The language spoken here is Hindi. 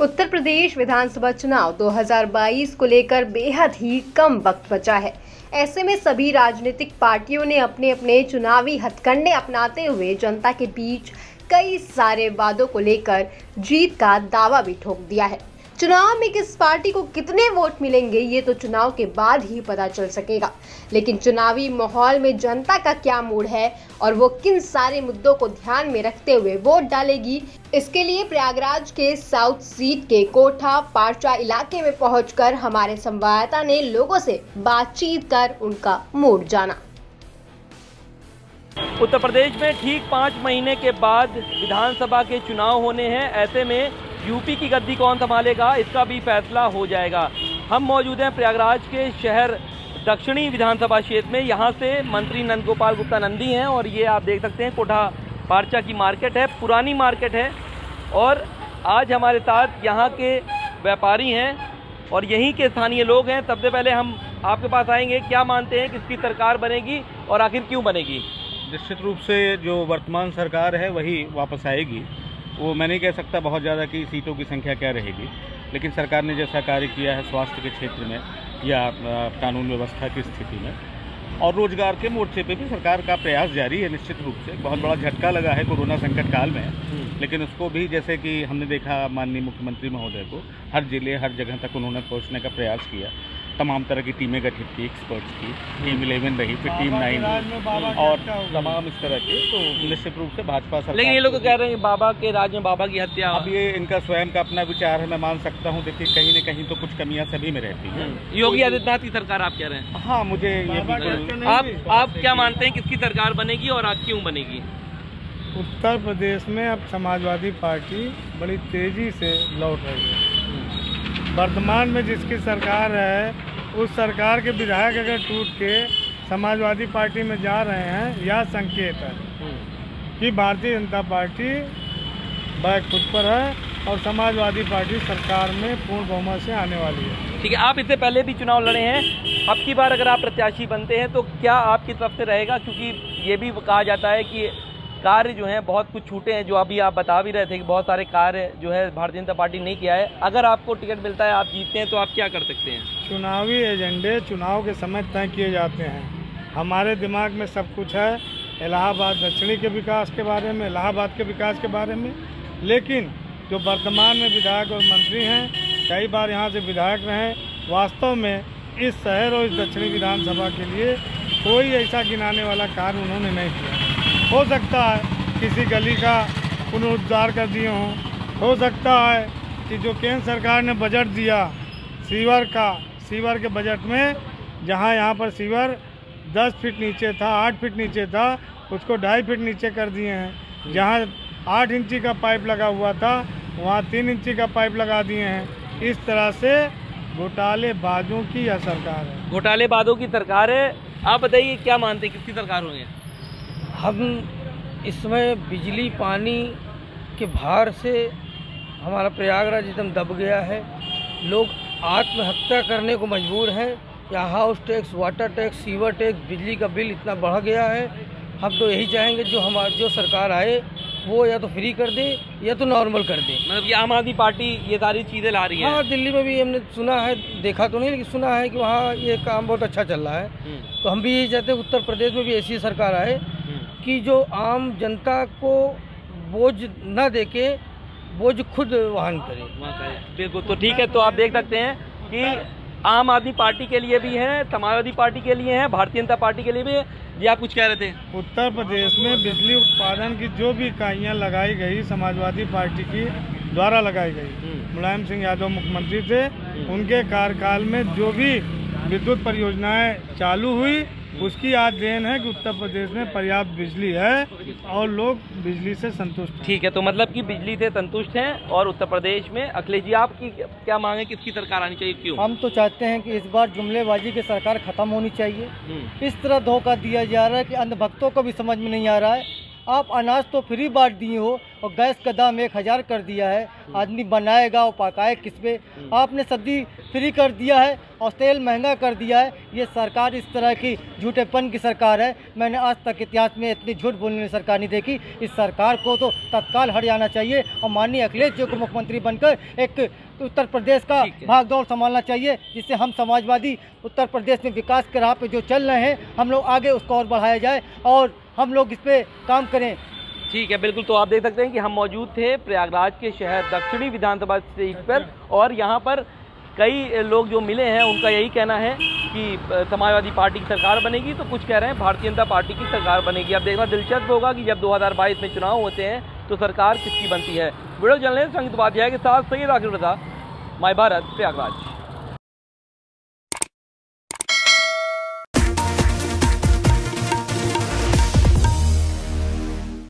उत्तर प्रदेश विधानसभा चुनाव 2022 को लेकर बेहद ही कम वक्त बचा है। ऐसे में सभी राजनीतिक पार्टियों ने अपने अपने चुनावी हथकंडे अपनाते हुए जनता के बीच कई सारे वादों को लेकर जीत का दावा भी ठोक दिया है। चुनाव में किस पार्टी को कितने वोट मिलेंगे ये तो चुनाव के बाद ही पता चल सकेगा, लेकिन चुनावी माहौल में जनता का क्या मूड है और वो किन सारे मुद्दों को ध्यान में रखते हुए वोट डालेगी, इसके लिए प्रयागराज के साउथ सीट के कोठा पारचा इलाके में पहुंचकर हमारे संवाददाता ने लोगों से बातचीत कर उनका मूड जाना। उत्तर प्रदेश में ठीक 5 महीने के बाद विधानसभा के चुनाव होने हैं। ऐसे में यूपी की गद्दी कौन संभालेगा इसका भी फैसला हो जाएगा। हम मौजूद हैं प्रयागराज के शहर दक्षिणी विधानसभा क्षेत्र में। यहाँ से मंत्री नंद गोपाल गुप्ता नंदी हैं और ये आप देख सकते हैं कोठा पारचा की मार्केट है, पुरानी मार्केट है। और आज हमारे साथ यहाँ के व्यापारी हैं और यहीं के स्थानीय लोग हैं। सबसे पहले हम आपके पास आएंगे, क्या मानते हैं किसकी सरकार बनेगी और आखिर क्यों बनेगी? निश्चित रूप से जो वर्तमान सरकार है वही वापस आएगी। वो मैं नहीं कह सकता बहुत ज़्यादा कि सीटों की संख्या क्या रहेगी, लेकिन सरकार ने जैसा कार्य किया है स्वास्थ्य के क्षेत्र में या कानून व्यवस्था की स्थिति में और रोजगार के मोर्चे पे भी सरकार का प्रयास जारी है। निश्चित रूप से बहुत बड़ा झटका लगा है कोरोना संकट काल में, लेकिन उसको भी जैसे कि हमने देखा माननीय मुख्यमंत्री महोदय को हर जिले हर जगह तक उन्होंने पहुँचने का प्रयास किया। तमाम तरह की टीमें गठित की, एक्सपर्ट्स की, टीम 11 रही, फिर टीम 9 और तमाम इस तरह के। तो निश्चित रूप से भाजपा सरकार। लेकिन ये लोग कह रहे हैं बाबा के राज में बाबा की हत्या। अब ये इनका स्वयं का अपना विचार है, मैं मान सकता हूँ। देखिए कहीं न कहीं तो कुछ कमियां सभी में रहती हैं। योगी आदित्यनाथ की सरकार आप कह रहे हैं? हाँ, मुझे ये बिल्कुल। आप क्या मानते हैं किसकी सरकार बनेगी और आज क्यों बनेगी? उत्तर प्रदेश में अब समाजवादी पार्टी बड़ी तेजी से लौट रही है। वर्तमान में जिसकी सरकार है उस सरकार के विधायक अगर टूट के समाजवादी पार्टी में जा रहे हैं, यह संकेत है कि Bharatiya Janata party back foot पर है और समाजवादी पार्टी सरकार में पूर्ण बहुमत से आने वाली है। ठीक है, आप इससे पहले भी चुनाव लड़े हैं। अब की बार अगर आप प्रत्याशी बनते हैं तो क्या आपकी तरफ से रहेगा? क्योंकि ये भी कहा जाता है कि कार्य जो हैं बहुत कुछ छूटे हैं, जो अभी आप बता भी रहे थे कि बहुत सारे कार्य जो है भारतीय जनता पार्टी नहीं किया है। अगर आपको टिकट मिलता है, आप जीतते हैं, तो आप क्या कर सकते हैं? चुनावी एजेंडे चुनाव के समय तय किए जाते हैं। हमारे दिमाग में सब कुछ है, इलाहाबाद दक्षिणी के विकास के बारे में, इलाहाबाद के विकास के बारे में। लेकिन जो वर्तमान में विधायक और मंत्री हैं, कई बार यहाँ से विधायक रहे, वास्तव में इस शहर और इस दक्षिणी विधानसभा के लिए कोई ऐसा गिनाने वाला कार्य उन्होंने नहीं किया। हो सकता है किसी गली का पुनरुद्धार कर दिए हों, हो सकता है कि जो केंद्र सरकार ने बजट दिया सीवर के बजट में, जहां यहाँ पर सीवर 10 फीट नीचे था, 8 फीट नीचे था, उसको 2.5 फीट नीचे कर दिए हैं। जहां 8 इंची का पाइप लगा हुआ था वहां 3 इंची का पाइप लगा दिए हैं। इस तरह से घोटालेबाजों की यह सरकार है। घोटालेबाजों की सरकार है। आप बताइए क्या मानते हैं किसकी सरकार होगी? हम इस समय बिजली पानी के भार से हमारा प्रयागराज एकदम दब गया है। लोग आत्महत्या करने को मजबूर हैं। यहाँ house tax, water tax, sewer tax, बिजली का बिल इतना बढ़ गया है। हम तो यही चाहेंगे जो सरकार आए वो या तो फ्री कर दे या तो नॉर्मल कर दे। मतलब ये आम आदमी पार्टी ये सारी चीज़ें ला रही है। हाँ, दिल्ली में भी हमने सुना है, देखा तो नहीं, लेकिन सुना है कि वहाँ ये काम बहुत अच्छा चल रहा है। तो हम भी यही चाहते हैं उत्तर प्रदेश में भी ऐसी सरकार आए कि जो आम जनता को बोझ न देके बोझ खुद वहन करे। बिल्कुल, तो ठीक है। तो आप देख सकते हैं कि आम आदमी पार्टी के लिए भी है, समाजवादी पार्टी के लिए है, भारतीय जनता पार्टी के लिए भी है। जी आप कुछ कह रहे थे? उत्तर प्रदेश में बिजली उत्पादन की जो भी इकाइयाँ लगाई गई समाजवादी पार्टी की द्वारा लगाई गई, मुलायम सिंह यादव मुख्यमंत्री थे, उनके कार्यकाल में जो भी विद्युत परियोजनाएं चालू हुई उसकी आज देन है कि उत्तर प्रदेश में पर्याप्त बिजली है और लोग बिजली से संतुष्ट हैं। ठीक है, तो मतलब कि बिजली से संतुष्ट हैं और उत्तर प्रदेश में। अखिलेश जी आपकी क्या मांग है, किसकी सरकार आनी चाहिए, क्यों? हम तो चाहते हैं कि इस बार जुमलेबाजी की सरकार खत्म होनी चाहिए। इस तरह धोखा दिया जा रहा है कि अंधभक्तों को भी समझ में नहीं आ रहा है। आप अनाज तो फ्री बांट दिए हो, और गैस का दाम 1000 कर दिया है। आदमी बनाएगा और पकाए किस पे? आपने सब्जी फ्री कर दिया है और तेल महंगा कर दिया है। ये सरकार इस तरह की झूठेपन की सरकार है। मैंने आज तक इतिहास में इतनी झूठ बोलने वाली सरकार नहीं देखी। इस सरकार को तो तत्काल हट जाना चाहिए और माननीय अखिलेश जी को मुख्यमंत्री बनकर एक उत्तर प्रदेश का भागदौड़ संभालना चाहिए, जिससे हम समाजवादी उत्तर प्रदेश में विकास के राह पे जो चल रहे हैं हम लोग आगे उसको और बढ़ाया जाए और हम लोग इस पे काम करें। ठीक है, बिल्कुल। तो आप देख सकते हैं कि हम मौजूद थे प्रयागराज के शहर दक्षिणी विधानसभा सीट पर और यहाँ पर कई लोग जो मिले हैं उनका यही कहना है कि समाजवादी पार्टी की सरकार बनेगी, तो कुछ कह रहे हैं भारतीय जनता पार्टी की सरकार बनेगी। अब देखना दिलचस्प होगा कि जब 2022 में चुनाव होते हैं तो सरकार किसकी बनती है। वीडियो जर्नलिस्ट संगीत उपाध्याय के साथ सैयद आकिब रज़ा, माय भारत, प्रयागराज।